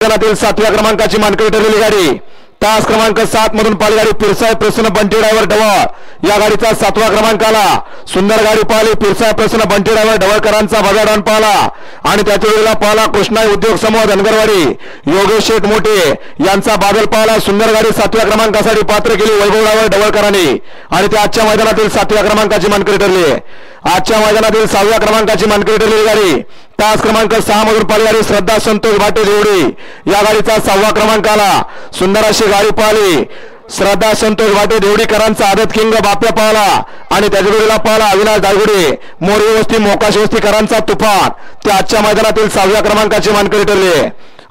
मैदानातील 7व्या क्रमांकाची मानकरी ठरलेली गाडी तास क्रमांक 7 मधून पालगाडी पिरसाहेब प्रसन्न बंटी ड्रायव्हर ढवळ या गाडीचा 7वा क्रमांकाला सुंदर गाडी पाहिली पिरसाहेब प्रसन्न बंटी ड्रायव्हर ढवळकरांचा भव्य डान पाहिला आणि त्याच्या वेळेला पाहिला कृष्णाई उद्योग समूह धनगरवाडी योगेश शेठ मोठे यांचा बादल पाहिला सुंदर गाडी 7व्या क्रमांकासाठी पात्र केली वैभव ड्रायव्हर ढवळकरांनी आणि ते आजच्या मैदानातील 7व्या क्रमांकाची मानकरी ठरली आजच्या मैदानातील 6व्या क्रमांकाची मानकरी ठरलेली गाडी तास क्रमांक 6 मधून पालगाडी श्रद्धा संतोष भाटे देवडी या गाडीचा 6वा क्रमांकाला सुंदर अशी गाडी पाहिली श्रद्धा संतोष भाटे देवडीकरांचा आदत किंग बाप्या पाहिला आणि त्याच्या जोडीला पाहिला अविनाश दायगुडे मोरी वस्ती मोकाश वस्तीकरांचा तुफान ते आजच्या मैदानातील 6व्या क्रमांकाची मानकरी ठरली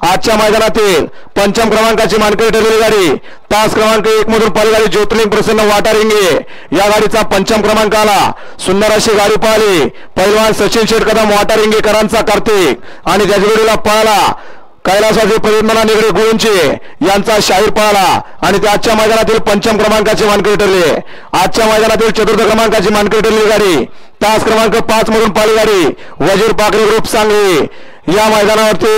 आजच्या मैदानातील 5म क्रमांकाची मानकरी ठरलेली गाडी तास क्रमांक 1 मधून पालगाडी ज्योतिर्लिंग प्रसन्न वाटारिंगे या गाडीचा 5म क्रमांकाला सुंदर अशी गाडी पाहिली पैलवान सचिन शेठ कदम वाटारिंगेकरांचा कार्तिक आणि त्याच्या जोडीला पाहिला कैलासाचे प्रविंदना निगडे गुळूंचे यांचा शाहीर पाहिला आणि ते आजच्या मैदानातील 5म क्रमांकाची मानकरी ठरली आजच्या मैदानातील 4थ क्रमांकाची मानकरी ठरलेली गाडी तास क्रमांक 5 मधून पाहिली गाडी वजीर पाकरे ग्रुप सांगली या मैदानावरती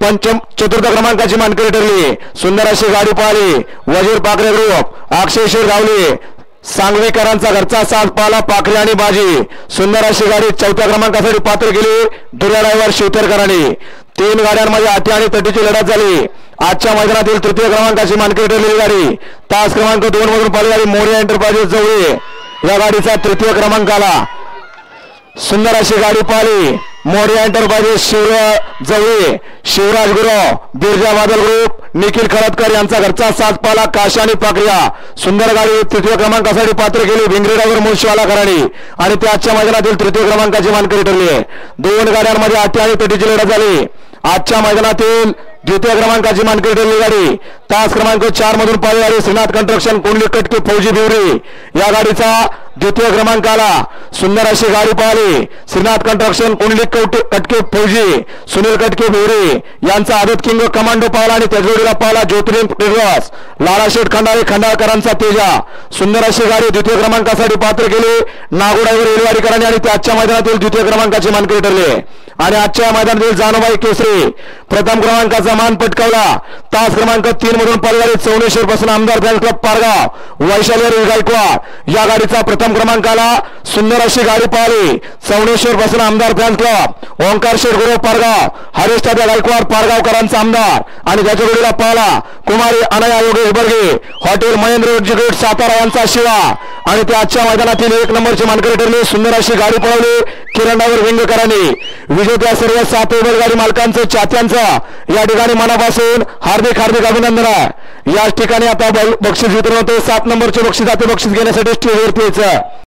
4th क्रमांकाची मानकरी ठरली सुंदर अशी गाडी पाहिली वजीर पाकरे ग्रुप अक्षय शेठ गावले सांगवीकरांचा घरचा साथ पाहिला पाखरे आणि बाजी सुंदर अशी गाडी 4थ्या क्रमांकासाठी पात्र केली दुर्या ड्रायव्हर शिवतरकरांनी 3 गाड्यांमध्ये 8 आणि 30ची लढत झाली आजच्या मैदानातील 3य क्रमांकाची मानकरी ठरलेली गाडी तास क्रमांक 2 मधून पाहिली गाडी मोरिया एंटरप्राइजेस जवळे या गाडीचा 3य क्रमांकाला सुंदर अशी गाडी पाहिली मोरिया एंटरप्राइजेस जवळे शिवराज गुरव बिरजा बादल ग्रुप निखिल खरतकर यांचा घरचा साथ पाला काशा आणि पाकरिया सुंदर गाडी 3य क्रमांकासाठी पात्र केली भिंगरी ड्रायव्हर मुळशीवालाकरांनी आणि ते आजच्या मैदानातील 3य क्रमांकाची मानकरी ठरली 2 गाड्यांमध्ये 8 आणि 30ची लढत झाली आजच्या मैदानातील 2य क्रमांकाची मानकरी ठरलेली गाडी तास क्रमांक 4 मधून पाहिली गाडी श्रीनाथ कन्स्ट्रक्शन कुंडली कटके फौजी भिवरी या गाडीचा 2य क्रमांकाला सुंदर अशी गाडी पाहिली श्रीनाथ कन्स्ट्रक्शन कुंडली कटके फौजी सुनील कटके भिवरी यांचा आदत किंग कमांडो पाहिला आणि त्या जोडीला पाहिला ज्योतिर्लिंग प्रवास लालाशेठ खंडाळे खंडाळकरांचा तेजा सुंदर अशी गाडी 2य क्रमांकासाठी पात्र केली नागोडावर एलवाडीकरांनी आणि ते आजच्या मैदानातील 2य क्रमांकाची मानकरी ठरली आणि आजच्या मैदानातील जानूबाई केसरी प्रथम क्रमांकाचा मान पटकावला तास क्रमांक 3 मधून पालगाडी चौनेश्वर पासून आमदार फॅन क्लब पारगाव वैशाली गायकवाड या गाडीचा प्रथम क्रमांकाला सुंदर अशी गाडी पाहिली चौनेश्वर पासून आमदार फॅन क्लब ओंकार शेठ गुरु पारगाव हरीश तात्या गायकवाड पारगावकरांचा आमदार आणि त्याच्या जोडीला पाहिला कुमारी अनया योगेश बर्गे हॉटेल महेंद्र एक्झिक्युटिव्ह सातारा यांचा शिवा आणि त्या आजच्या मैदानातील 1 नंबरची मानकरी ठरली सुंदर अशी गाडी पळवली किरण डायव्हर विंगकरांनी विजेत्या सर्व 7 बैलगाडी मालकांचं चात्यांचं या ठिकाणी मनापासून हार्दिक अभिनंदन आहे याच ठिकाणी आता बक्षीस वितरण होते 7 नंबरचे बक्षीस घेण्यासाठी स्टेजवरती यायचं